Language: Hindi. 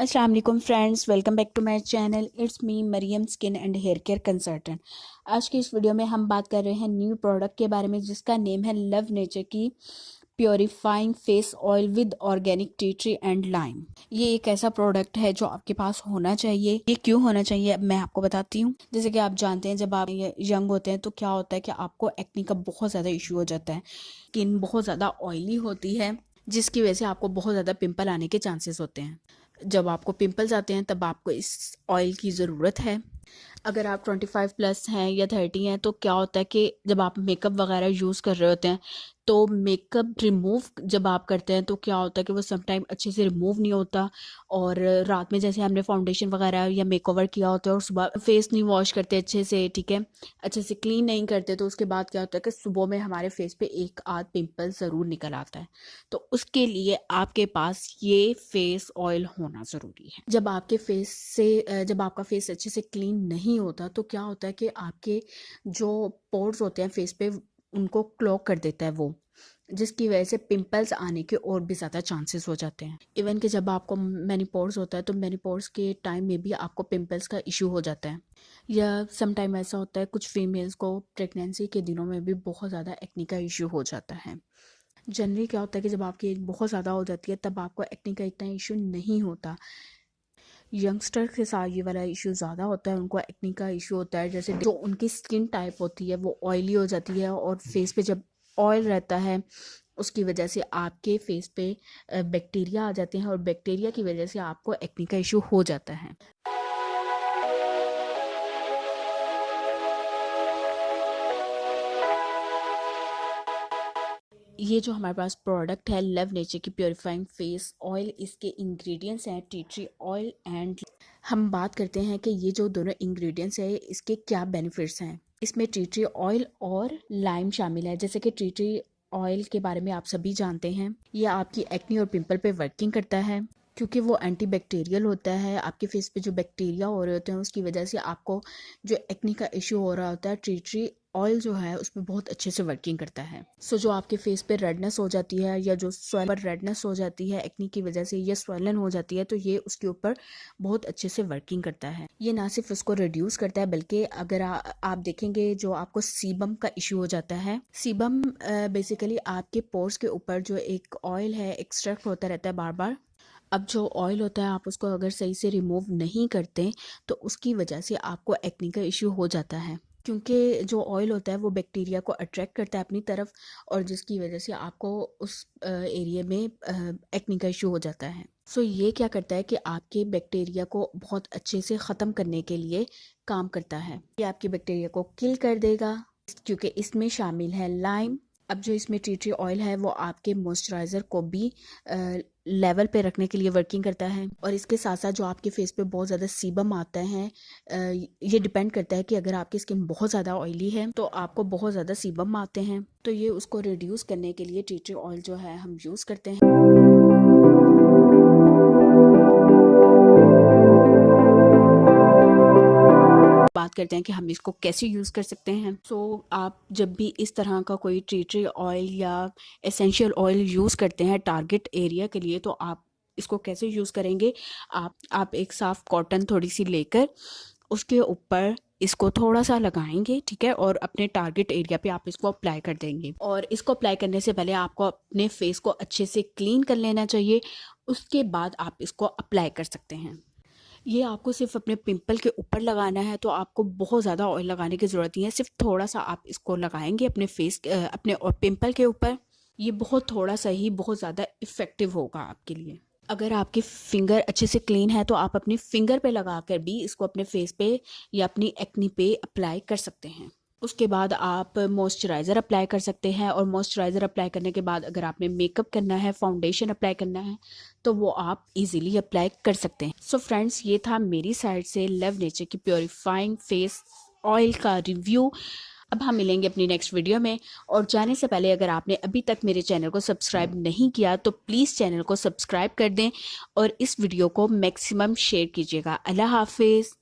अस्सलाम वालेकुम friends, welcome back to my channel. It's me Maryam skin and hair care consultant. आज की इस वीडियो में हम बात कर रहे हैं न्यू प्रोडक्ट के बारे में जिसका नेम है लव नेचर की purifying face oil with organic tea tree and lime. ये एक ऐसा प्रोडक्ट है जो आपके पास होना चाहिए। ये क्यों होना चाहिए अब मैं आपको बताती हूँ। जैसे कि आप जानते हैं, जब आप यंग होते हैं तो क्या होता है कि आपको एक्ने का बहुत ज़्यादा इशू हो जाता है। स्किन बहुत ज़्यादा ऑयली होती है जिसकी वजह से आपको बहुत ज़्यादा पिंपल आने के चांसेस होते हैं। जब आपको पिंपल्स आते हैं तब आपको इस ऑयल की ज़रूरत है। अगर आप 25 प्लस हैं या 30 हैं तो क्या होता है कि जब आप मेकअप वगैरह यूज़ कर रहे होते हैं तो मेकअप रिमूव जब आप करते हैं तो क्या होता है कि वो समटाइम अच्छे से रिमूव नहीं होता। और रात में जैसे हमने फाउंडेशन वगैरह या मेकओवर किया होता है और सुबह फेस नहीं वॉश करते अच्छे से, ठीक है, अच्छे से क्लीन नहीं करते, तो उसके बाद क्या होता है कि सुबह में हमारे फेस पे एक आध पिंपल ज़रूर निकल आता है। तो उसके लिए आपके पास ये फेस ऑयल होना ज़रूरी है। जब आपका फेस अच्छे से क्लीन नहीं होता तो क्या होता है कि आपके जो पोर्स होते हैं फेस पे उनको क्लॉग कर देता है वो, जिसकी वजह से पिंपल्स आने के और भी ज़्यादा चांसेस हो जाते हैं। इवन कि जब आपको मेनोपॉज होता है तो मेनोपॉज के टाइम में भी आपको पिंपल्स का इशू हो जाता है। या सम टाइम ऐसा होता है कुछ फीमेल्स को प्रेगनेंसी के दिनों में भी बहुत ज़्यादा एक्ने का इशू हो जाता है। जनरली क्या होता है कि जब आपकी एज बहुत ज़्यादा हो जाती है तब आपको एक्ने का इतना इशू नहीं होता। यंगस्टर के साथ ये वाला इशू ज़्यादा होता है, उनको एक्ने का इशू होता है। जैसे जो उनकी स्किन टाइप होती है वो ऑयली हो जाती है और फेस पे जब ऑयल रहता है उसकी वजह से आपके फेस पे बैक्टीरिया आ जाते हैं और बैक्टीरिया की वजह से आपको एक्ने का इशू हो जाता है। ये जो हमारे पास प्रोडक्ट है लव नेचर की प्योरीफाइंग फेस ऑयल, इसके इंग्रेडिएंट्स हैं टी ट्री ऑयल एंड। हम बात करते हैं कि ये जो दोनों इंग्रेडिएंट्स हैं इसके क्या बेनिफिट्स हैं। इसमें टी ट्री ऑयल और लाइम शामिल है। जैसे कि टी ट्री ऑयल के बारे में आप सभी जानते हैं, ये आपकी एक्ने और पिंपल पे वर्किंग करता है क्योंकि वो एंटी बैक्टीरियल होता है। आपके फेस पे जो बैक्टीरिया हो रहे होते हैं उसकी वजह से आपको जो एक्ने का इशू हो रहा होता है, टी ट्री ऑयल जो है उसमें बहुत अच्छे से वर्किंग करता है। सो जो आपके फेस पे रेडनेस हो जाती है या जो पर रेडनेस हो जाती है एक्ने की वजह से या स्वेलन हो जाती है तो ये उसके ऊपर बहुत अच्छे से वर्किंग करता है। ये ना सिर्फ उसको रिड्यूस करता है बल्कि अगर आप देखेंगे जो आपको सीबम का इशू हो जाता है, सीबम बेसिकली आपके पोर्स के ऊपर जो एक ऑयल है एक्सट्रैक्ट होता रहता है बार बार। अब जो ऑयल होता है आप उसको अगर सही से रिमूव नहीं करते तो उसकी वजह से आपको एक्ने का इशू हो जाता है क्योंकि जो ऑयल होता है वो बैक्टीरिया को अट्रैक्ट करता है अपनी तरफ और जिसकी वजह से आपको उस एरिया में एक्ने का इशू हो जाता है। सो ये क्या करता है कि आपके बैक्टीरिया को बहुत अच्छे से ख़त्म करने के लिए काम करता है। ये आपकी बैक्टीरिया को किल कर देगा क्योंकि इसमें शामिल है लाइम। अब जो इसमें टी ट्री ऑयल है वो आपके मॉइस्चराइज़र को भी लेवल पे रखने के लिए वर्किंग करता है। और इसके साथ साथ जो आपके फेस पे बहुत ज़्यादा सीबम आता है, ये डिपेंड करता है कि अगर आपकी स्किन बहुत ज़्यादा ऑयली है तो आपको बहुत ज़्यादा सीबम आते हैं, तो ये उसको रिड्यूस करने के लिए टी ट्री ऑयल जो है हम यूज़ करते हैं। बात करते हैं कि हम इसको कैसे यूज़ कर सकते हैं। आप जब भी इस तरह का कोई टी ट्री ऑयल या एसेंशियल ऑयल यूज़ करते हैं टारगेट एरिया के लिए तो आप इसको कैसे यूज़ करेंगे। आप एक साफ़ कॉटन थोड़ी सी लेकर उसके ऊपर इसको थोड़ा सा लगाएंगे, ठीक है, और अपने टारगेट एरिया पे आप इसको अप्लाई कर देंगे। और इसको अप्लाई करने से पहले आपको अपने फेस को अच्छे से क्लीन कर लेना चाहिए, उसके बाद आप इसको अप्लाई कर सकते हैं। ये आपको सिर्फ अपने पिंपल के ऊपर लगाना है तो आपको बहुत ज़्यादा ऑयल लगाने की ज़रूरत नहीं है। सिर्फ थोड़ा सा आप इसको लगाएंगे अपने अपने पिंपल के ऊपर। ये बहुत थोड़ा सा ही बहुत ज़्यादा इफ़ेक्टिव होगा आपके लिए। अगर आपकी फिंगर अच्छे से क्लीन है तो आप अपनी फिंगर पे लगाकर भी इसको अपने फेस पे या अपनी एक्नी पे अप्लाई कर सकते हैं। उसके बाद आप मॉइस्चराइज़र अप्लाई कर सकते हैं और मॉइस्चराइज़र अप्लाई करने के बाद अगर आपने मेकअप करना है, फाउंडेशन अप्लाई करना है तो वो आप इजीली अप्लाई कर सकते हैं। सो फ्रेंड्स, ये था मेरी साइड से लव नेचर की प्योरीफाइंग फेस ऑयल का रिव्यू। अब हम मिलेंगे अपनी नेक्स्ट वीडियो में, और जाने से पहले अगर आपने अभी तक मेरे चैनल को सब्सक्राइब नहीं किया तो प्लीज़ चैनल को सब्सक्राइब कर दें और इस वीडियो को मैक्सिमम शेयर कीजिएगा। अल्लाह हाफिज़।